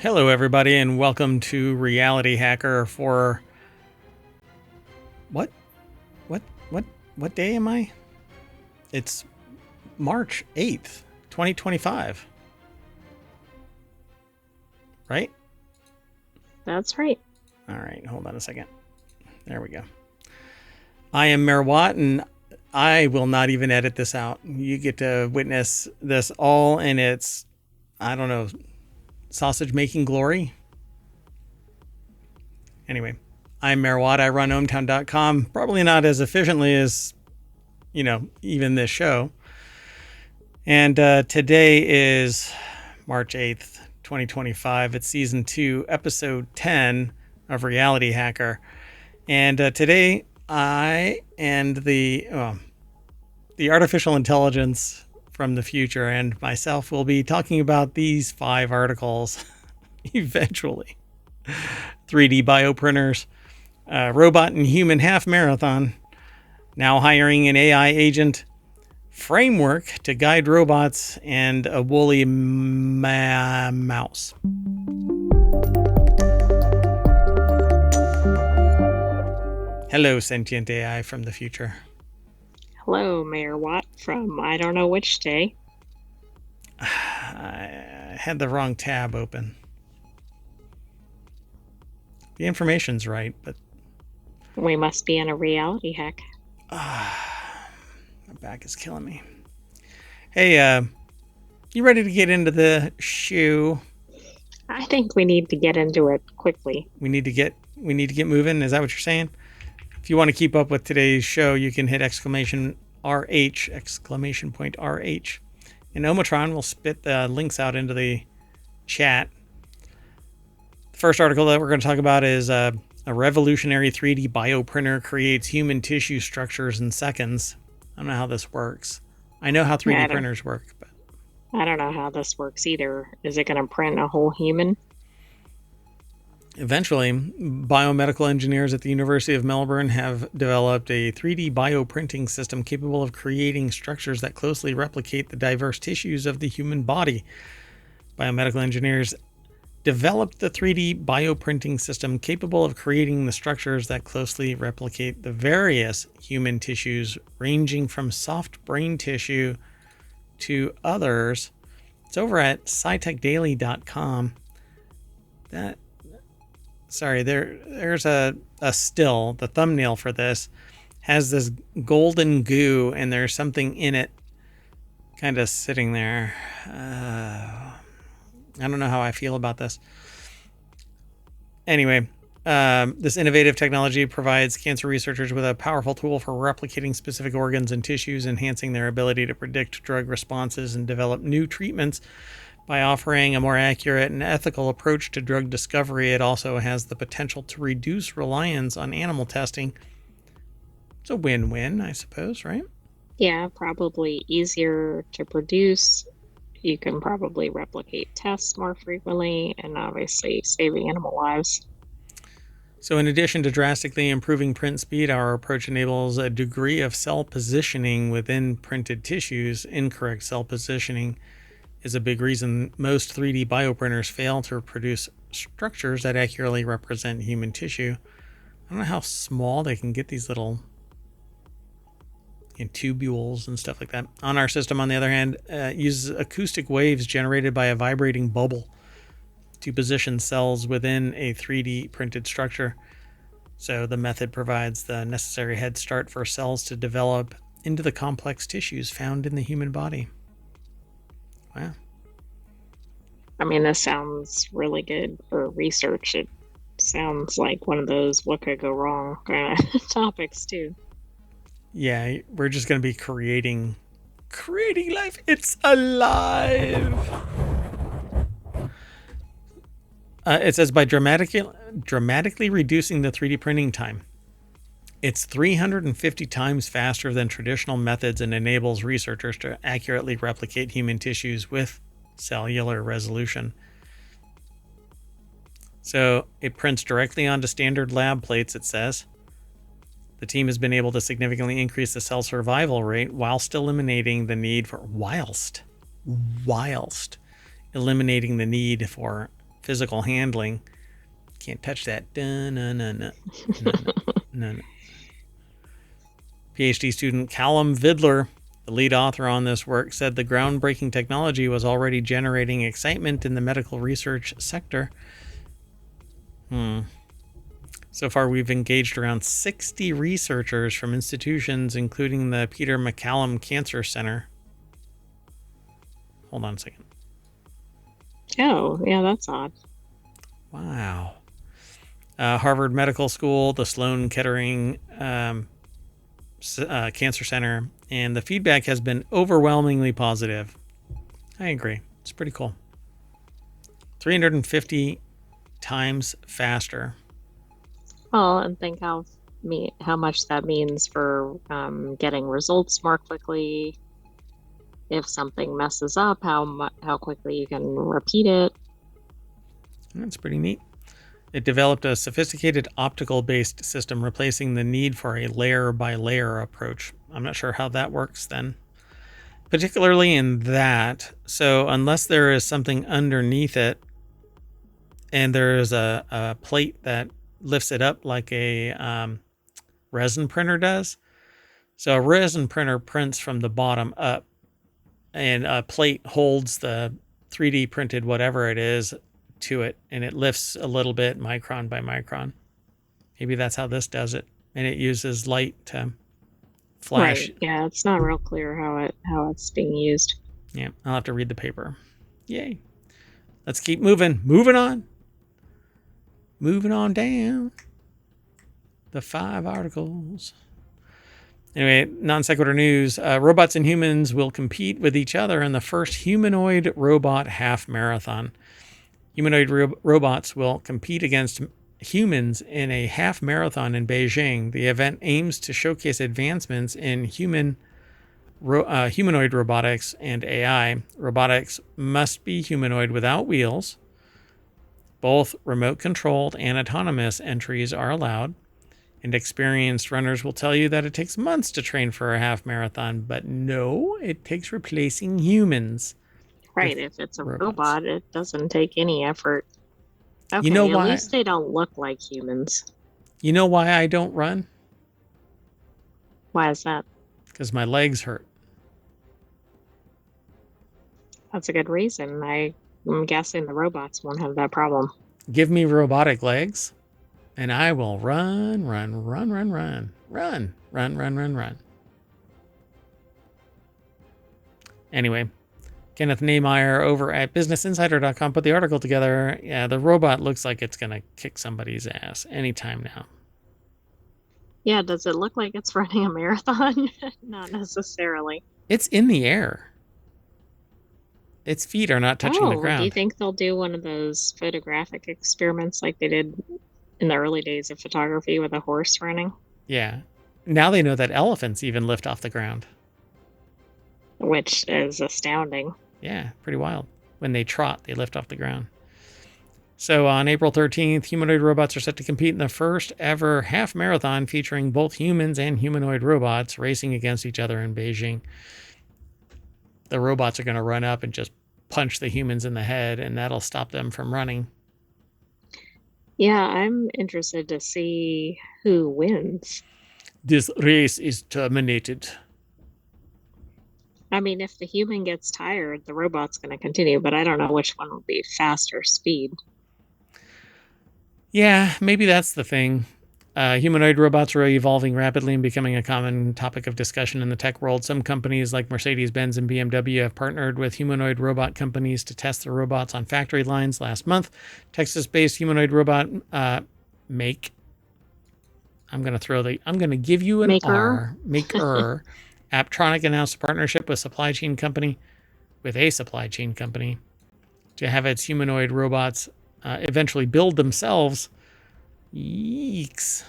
Hello, everybody, and welcome to Reality Hacker for what? What day am I? It's March 8th, 2025. Right? That's right. All right, hold on a second. There we go. I am Mayor Watt, and I will not even edit this out. You get to witness this all in its, I don't know, sausage making glory. Anyway, I'm Mayor Watt. I run ohmtown.com, probably not as efficiently as, even this show. And today is March 8th, 2025. It's season 2, episode 10 of Reality Hacker. And today I and the artificial intelligence from the future and myself will be talking about these 5 articles eventually. 3D bioprinters, robot and human half marathon, now hiring an AI agent, framework to guide robots, and a woolly mouse. Hello, sentient AI from the future. Hello, Mayor Watt from I don't know which day. I had the wrong tab open. The information's right, but We must be in a reality hack. my back is killing me. Hey, you ready to get into the shoe? I think we need to get into it quickly. We need to get moving. Is that what you're saying? If you want to keep up with today's show, you can hit exclamation RH, exclamation point RH. And Omatron will spit the links out into the chat. The first article that we're going to talk about is a revolutionary 3D bioprinter creates human tissue structures in seconds. I don't know how this works. I know how 3D printers work, but I don't know how this works either. Is it going to print a whole human? eventually, biomedical engineers at the University of Melbourne have developed a 3D bioprinting system capable of creating structures that closely replicate the diverse tissues of the human body. Biomedical engineers developed the 3D bioprinting system capable of creating the structures that closely replicate the various human tissues, ranging from soft brain tissue to others. It's over at scitechdaily.com. There's a still. The thumbnail for this has this golden goo, and there's something in it kind of sitting there. I don't know how I feel about this. Anyway, this innovative technology provides cancer researchers with a powerful tool for replicating specific organs and tissues, enhancing their ability to predict drug responses and develop new treatments. By offering a more accurate and ethical approach to drug discovery, it also has the potential to reduce reliance on animal testing. It's a win-win, I suppose, right? Yeah, probably easier to produce. You can probably replicate tests more frequently and obviously saving animal lives. So in addition to drastically improving print speed, our approach enables a degree of cell positioning within printed tissues. Incorrect cell positioning is a big reason most 3D bioprinters fail to produce structures that accurately represent human tissue. I don't know how small they can get these little tubules and stuff like that. On our system, on the other hand, uses acoustic waves generated by a vibrating bubble to position cells within a 3D printed structure. So the method provides the necessary head start for cells to develop into the complex tissues found in the human body. Wow. I mean, this sounds really good for research. It sounds like one of those what could go wrong kind of topics too. Yeah, we're just going to be creating life. It's alive. It says by dramatically reducing the 3D printing time. It's 350 times faster than traditional methods and enables researchers to accurately replicate human tissues with cellular resolution. So it prints directly onto standard lab plates, it says. The team has been able to significantly increase the cell survival rate whilst eliminating the need for physical handling. Can't touch that. No. PhD student Callum Vidler, the lead author on this work, said the groundbreaking technology was already generating excitement in the medical research sector. So far, we've engaged around 60 researchers from institutions, including the Peter MacCallum Cancer Center. Hold on a second. Oh, yeah, that's odd. Wow. Harvard Medical School, the Sloan Kettering Cancer Center, and the feedback has been overwhelmingly positive. I agree. It's pretty cool. 350 times faster. Well, and think how much that means for getting results more quickly. If something messes up, how quickly you can repeat it. That's pretty neat. It developed a sophisticated optical-based system, replacing the need for a layer-by-layer approach. I'm not sure how that works then. Particularly in that, so unless there is something underneath it, and there's a plate that lifts it up like a resin printer does. So a resin printer prints from the bottom up, and a plate holds the 3D printed whatever it is to it, and it lifts a little bit micron by micron. Maybe that's how this does it, and it uses light to flash. Right. Yeah, it's not real clear how it's being used. Yeah, I'll have to read the paper. Yay. Let's keep moving. Moving on down the 5 articles. Anyway, non sequitur news. Robots and humans will compete with each other in the first humanoid robot half marathon. Humanoid robots will compete against humans in a half marathon in Beijing. The event aims to showcase advancements in humanoid robotics and AI. Robotics must be humanoid without wheels. Both remote-controlled and autonomous entries are allowed. And experienced runners will tell you that it takes months to train for a half marathon, but no, it takes replacing humans. Right, if it's a robot, it doesn't take any effort. Okay, you know why? At least they don't look like humans. You know why I don't run? Why is that? Because my legs hurt. That's a good reason. I'm guessing the robots won't have that problem. Give me robotic legs, and I will run. Anyway, Kenneth Nehmeyer over at BusinessInsider.com put the article together. Yeah, the robot looks like it's going to kick somebody's ass anytime now. Yeah, does it look like it's running a marathon? Not necessarily. It's in the air. Its feet are not touching the ground. Do you think they'll do one of those photographic experiments like they did in the early days of photography with a horse running? Yeah. Now they know that elephants even lift off the ground. Which is astounding. Yeah, pretty wild. When they trot, they lift off the ground. So on April 13th, humanoid robots are set to compete in the first ever half marathon featuring both humans and humanoid robots racing against each other in Beijing. The robots are going to run up and just punch the humans in the head, and that'll stop them from running. Yeah, I'm interested to see who wins. This race is terminated. I mean, if the human gets tired, the robot's going to continue, but I don't know which one will be faster speed. Yeah, maybe that's the thing. Humanoid robots are evolving rapidly and becoming a common topic of discussion in the tech world. Some companies like Mercedes-Benz and BMW have partnered with humanoid robot companies to test the robots on factory lines. Last month, Texas-based humanoid robot Maker. I'm going to give you an Maker. R. Maker. Apptronic announced a partnership with a supply chain company to have its humanoid robots eventually build themselves. Yeeks.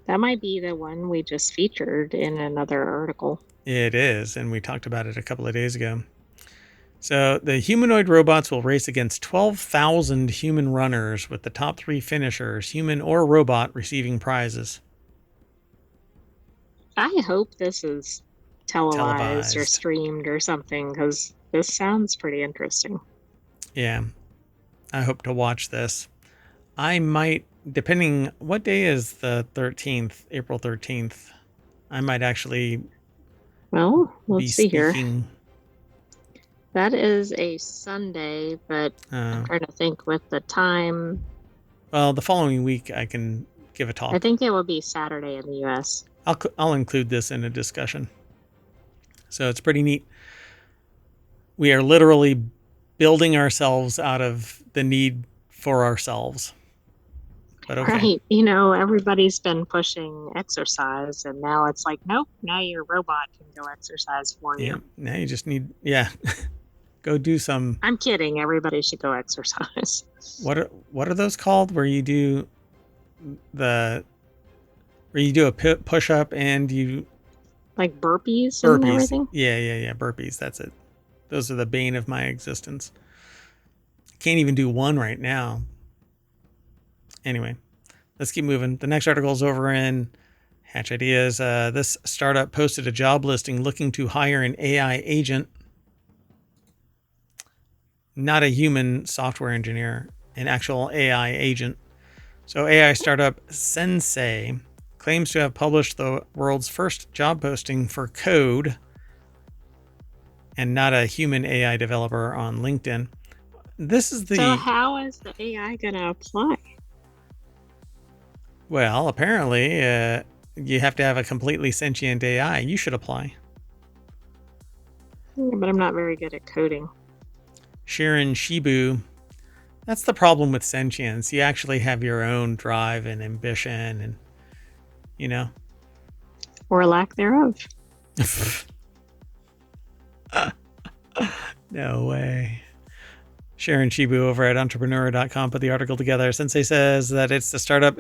That might be the one we just featured in another article. It is, and we talked about it a couple of days ago. So the humanoid robots will race against 12,000 human runners, with the top 3 finishers, human or robot, receiving prizes. I hope this is televised or streamed or something, because this sounds pretty interesting. Yeah. I hope to watch this. I might, depending, what day is the 13th, April 13th? I might actually Well, be let's see here. speaking. That is a Sunday, but I'm trying to think with the time. Well, the following week I can give a talk. I think it will be Saturday in the U.S. I'll include this in a discussion. So it's pretty neat. We are literally building ourselves out of the need for ourselves. But okay. Right. Everybody's been pushing exercise, and now it's like, nope, now your robot can go exercise for you. Now you just need, go do some. I'm kidding. Everybody should go exercise. What are those called? Where you do a push up and you like burpees and everything. Yeah. Burpees. That's it. Those are the bane of my existence. Can't even do one right now. Anyway, let's keep moving. The next article is over in Hatch Ideas. This startup posted a job listing looking to hire an AI agent, not a human software engineer, an actual AI agent. So AI startup Sensei claims to have published the world's first job posting for code and not a human AI developer on LinkedIn. So how is the AI going to apply? Well, apparently, you have to have a completely sentient AI. You should apply. But I'm not very good at coding. Shirin Shibu. That's the problem with sentience. You actually have your own drive and ambition and, Or lack thereof. No way. Sharon Shibu over at entrepreneur.com put the article together. Sensei says that it's the startup.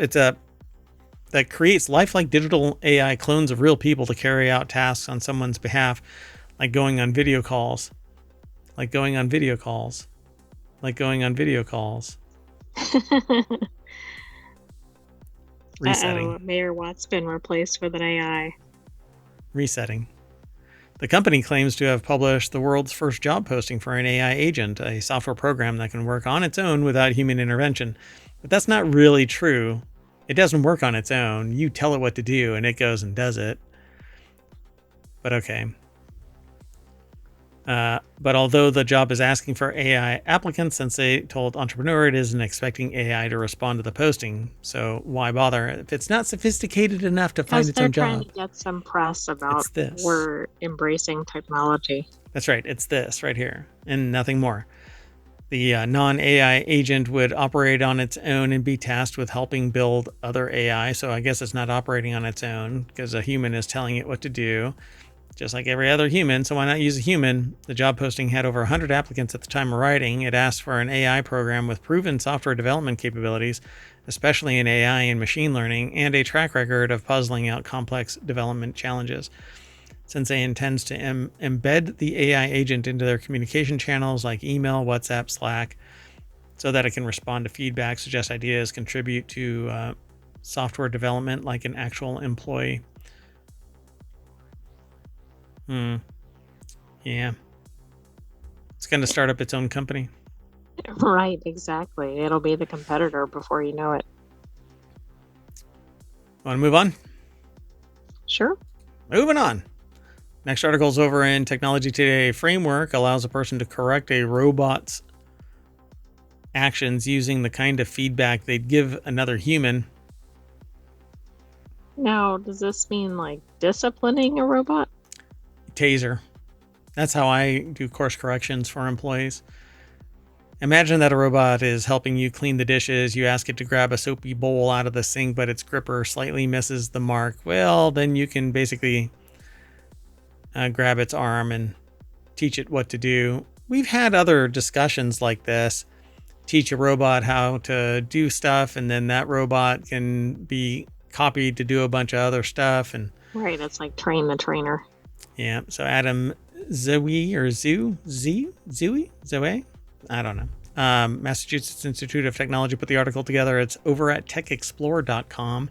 That creates lifelike digital AI clones of real people to carry out tasks on someone's behalf, like going on video calls. Resetting. Mayor Watt's been replaced with an AI. Resetting. The company claims to have published the world's first job posting for an AI agent, a software program that can work on its own without human intervention. But that's not really true. It doesn't work on its own. You tell it what to do, and it goes and does it. But okay. But although the job is asking for AI applicants, Sensei told Entrepreneur it isn't expecting AI to respond to the posting. So why bother if it's not sophisticated enough to find its own job? They're trying to get some press about we're embracing technology. That's right. It's this right here and nothing more. The non-AI agent would operate on its own and be tasked with helping build other AI. So I guess it's not operating on its own because a human is telling it what to do, just like every other human. So why not use a human? The job posting had over 100 applicants at the time of writing. It asked for an AI program with proven software development capabilities, especially in AI and machine learning, and a track record of puzzling out complex development challenges. Sensei intends to embed the AI agent into their communication channels like email, WhatsApp, Slack, so that it can respond to feedback, suggest ideas, contribute to software development like an actual employee. Yeah. It's going to start up its own company. Right, exactly. It'll be the competitor before you know it. Want to move on? Sure. Moving on. Next article is over in Technology Today. Framework allows a person to correct a robot's actions using the kind of feedback they'd give another human. Now, does this mean like disciplining a robot? Taser. That's how I do course corrections for employees. Imagine that a robot is helping you clean the dishes. You ask it to grab a soapy bowl out of the sink, but its gripper slightly misses the mark. Well, then you can basically grab its arm and teach it what to do. We've had other discussions like this. Teach a robot how to do stuff, and then that robot can be copied to do a bunch of other stuff. And right, it's like train the trainer. Yeah, so Adam Zoe or Zoe? I don't know. Massachusetts Institute of Technology put the article together. It's over at techexplore.com.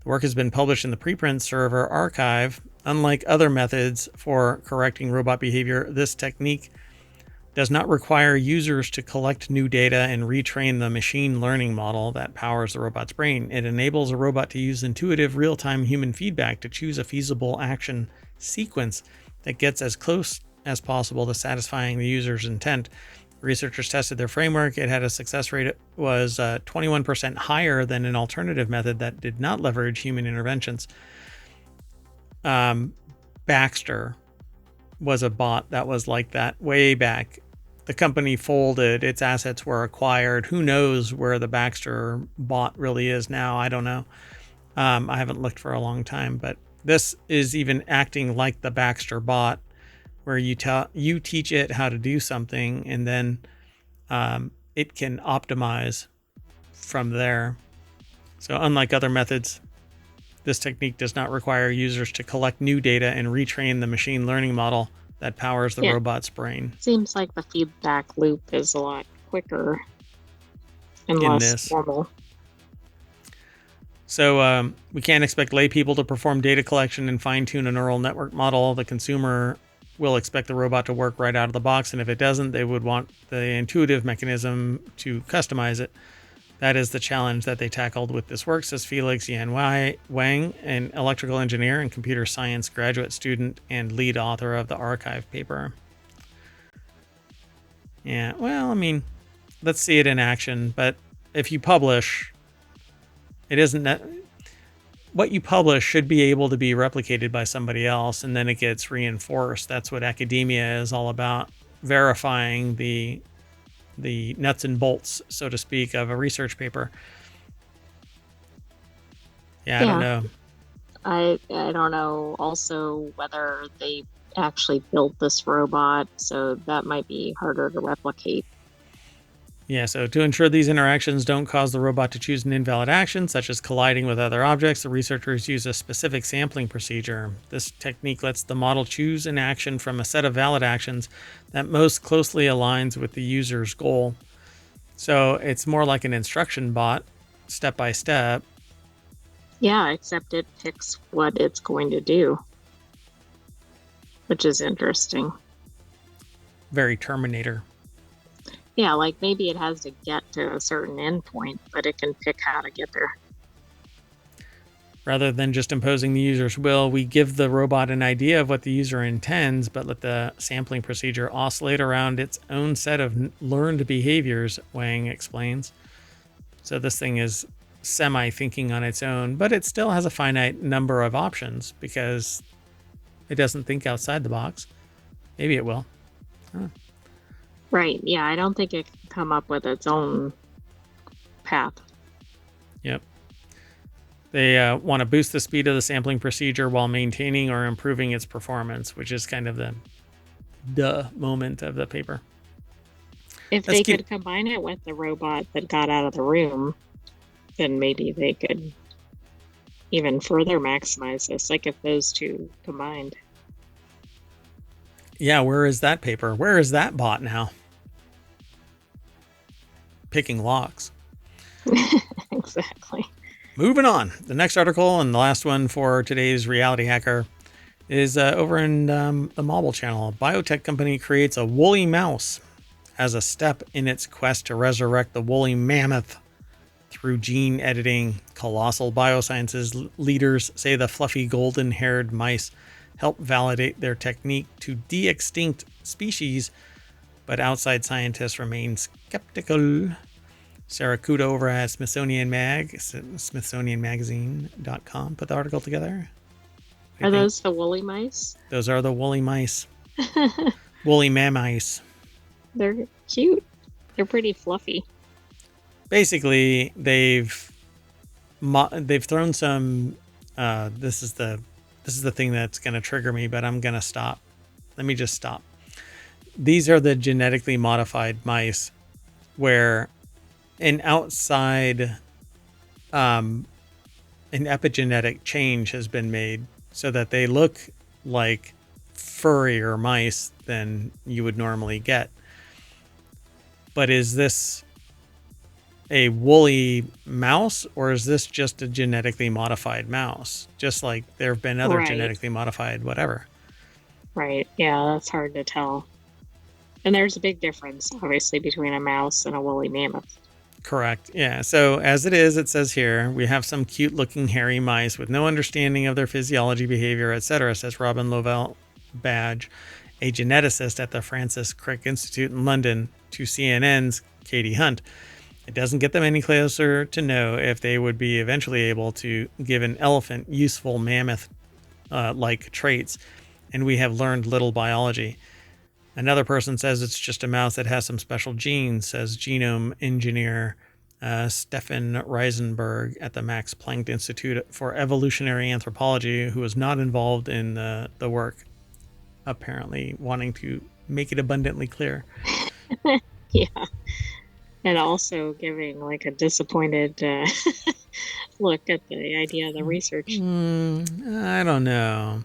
The work has been published in the preprint server archive. Unlike other methods for correcting robot behavior, this technique does not require users to collect new data and retrain the machine learning model that powers the robot's brain. It enables a robot to use intuitive real-time human feedback to choose a feasible action sequence that gets as close as possible to satisfying the user's intent. Researchers tested their framework. It had a success rate was 21% higher than an alternative method that did not leverage human interventions. Baxter was a bot that was like that way back. The company folded, its assets were acquired. Who knows where the Baxter bot really is now? I don't know. I haven't looked for a long time, but this is even acting like the Baxter bot, where you teach it how to do something, and then it can optimize from there. So unlike other methods, this technique does not require users to collect new data and retrain the machine learning model that powers the robot's brain. Seems like the feedback loop is a lot quicker and less formal. So we can't expect lay people to perform data collection and fine-tune a neural network model. The consumer will expect the robot to work right out of the box, and if it doesn't, they would want the intuitive mechanism to customize it. That is the challenge that they tackled with this work, says Felix Yan Wang, an electrical engineer and computer science graduate student and lead author of the archive paper. Yeah, well, I mean, let's see it in action. But if you publish, it isn't that what you publish should be able to be replicated by somebody else, and then it gets reinforced. That's what academia is all about, verifying the nuts and bolts, so to speak, of a research paper. I don't know. I don't know also whether they actually built this robot, so that might be harder to replicate. Yeah, so to ensure these interactions don't cause the robot to choose an invalid action, such as colliding with other objects, the researchers use a specific sampling procedure. This technique lets the model choose an action from a set of valid actions that most closely aligns with the user's goal. So it's more like an instruction bot, step by step. Yeah, except it picks what it's going to do, which is interesting. Very Terminator. Yeah, like maybe it has to get to a certain endpoint, but it can pick how to get there. Rather than just imposing the user's will, we give the robot an idea of what the user intends, but let the sampling procedure oscillate around its own set of learned behaviors, Wang explains. So this thing is semi-thinking on its own, but it still has a finite number of options because it doesn't think outside the box. Maybe it will. Huh. Right, yeah, I don't think it can come up with its own path. Yep. They want to boost the speed of the sampling procedure while maintaining or improving its performance, which is kind of the moment of the paper. If they could combine it with the robot that got out of the room, then maybe they could even further maximize this, like if those two combined. Yeah, where is that paper? Where is that bot now? Picking locks. Exactly. Moving on. The next article and the last one for today's Reality Hacker is over in the Mobile channel. A biotech company creates a woolly mouse as a step in its quest to resurrect the woolly mammoth through gene editing. Colossal biosciences leaders say the fluffy golden-haired mice help validate their technique to de-extinct species, but outside scientists remain skeptical. Sarah Kudo over at Smithsonianmagazine.com put the article together. Are those the woolly mice? Those are the woolly mice. Woolly mammice. They're cute. They're pretty fluffy. Basically, they've thrown some. This is the thing that's going to trigger me, but I'm going to stop. Let me just stop. These are the genetically modified mice where an outside an epigenetic change has been made so that they look like furrier mice than you would normally get. But is this a woolly mouse, or is this just a genetically modified mouse? Just like there have been other genetically modified whatever. Right. Yeah, that's hard to tell. And there's a big difference, obviously, between a mouse and a woolly mammoth. Correct. Yeah. So as it is, it says here, we have some cute looking hairy mice with no understanding of their physiology, behavior, etc., says Robin Lovell Badge, a geneticist at the Francis Crick Institute in London, to CNN's Katie Hunt. It doesn't get them any closer to know if they would be eventually able to give an elephant useful mammoth like traits, and we have learned little biology. Another person says it's just a mouse that has some special genes, says genome engineer Stefan Reisenberg at the Max Planck Institute for Evolutionary Anthropology, who was not involved in the work, apparently wanting to make it abundantly clear. Yeah. And also giving like a disappointed look at the idea of the research. I don't know.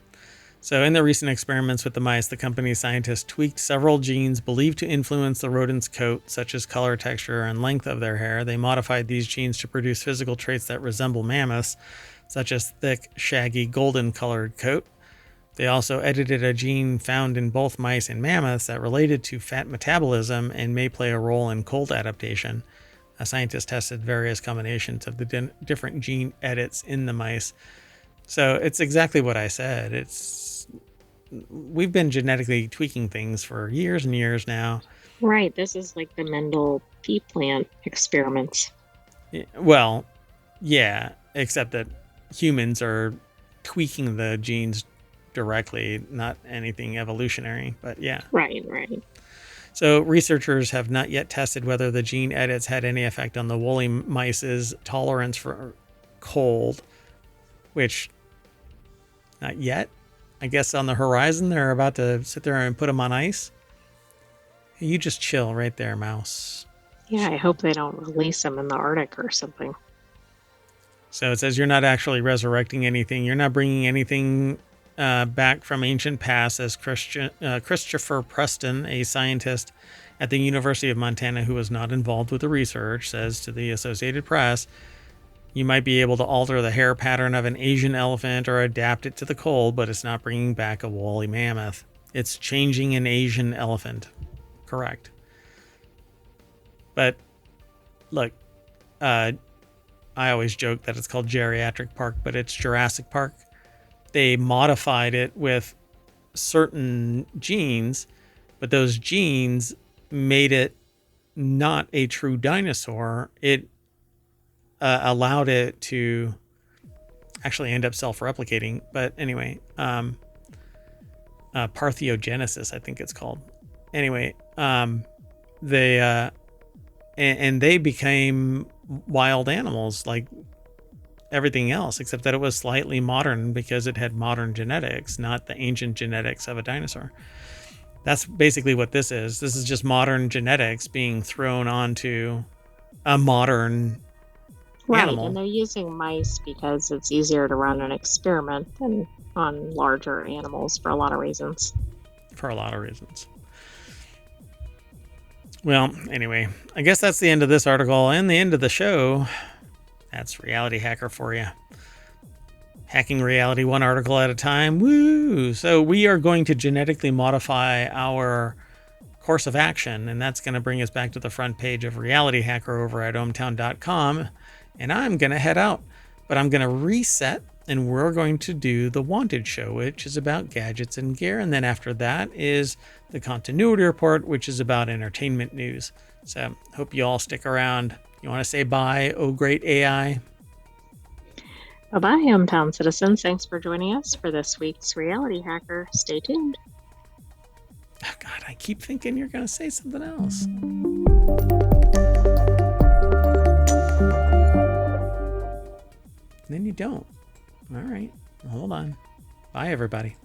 So in the recent experiments with the mice, the company's scientists tweaked several genes believed to influence the rodent's coat, such as color, texture, and length of their hair. They modified these genes to produce physical traits that resemble mammoths, such as thick, shaggy, golden-colored coat. They also edited a gene found in both mice and mammoths that related to fat metabolism and may play a role in cold adaptation. A scientist tested various combinations of the different gene edits in the mice. So it's exactly what I said. We've been genetically tweaking things for years and years now. Right. This is like the Mendel pea plant experiments. Well, yeah, except that humans are tweaking the genes directly, not anything evolutionary, but yeah. Right. So researchers have not yet tested whether the gene edits had any effect on the woolly mice's tolerance for cold, which not yet. I guess on the horizon, they're about to sit there and put them on ice. You just chill right there, mouse. Yeah, I hope they don't release them in the Arctic or something. So it says you're not actually resurrecting anything. You're not bringing anything back from ancient past, as Christopher Preston, a scientist at the University of Montana who was not involved with the research, says to the Associated Press. You might be able to alter the hair pattern of an Asian elephant or adapt it to the cold, but it's not bringing back a woolly mammoth. It's changing an Asian elephant. Correct. But look, I always joke that it's called Geriatric Park, but it's Jurassic Park. They modified it with certain genes, but those genes made it not a true dinosaur. It allowed it to actually end up self-replicating. But anyway, parthenogenesis, I think it's called. Anyway, they became wild animals like everything else, except that it was slightly modern because it had modern genetics, not the ancient genetics of a dinosaur. That's basically what this is. This is just modern genetics being thrown onto a modern animal. And they're using mice because it's easier to run an experiment than on larger animals for a lot of reasons. Well, anyway, I guess that's the end of this article and the end of the show. That's Reality Hacker for you. Hacking reality one article at a time. Woo! So we are going to genetically modify our course of action, and that's going to bring us back to the front page of Reality Hacker over at ohmtown.com. And I'm going to head out, but I'm going to reset, and we're going to do the Wanted Show, which is about gadgets and gear. And then after that is the Continuity Report, which is about entertainment news. So hope you all stick around. You want to say bye, oh great AI? Bye-bye, hometown citizens. Thanks for joining us for this week's Reality Hacker. Stay tuned. Oh, God, I keep thinking you're going to say something else. And then you don't. All right. Hold on. Bye, everybody.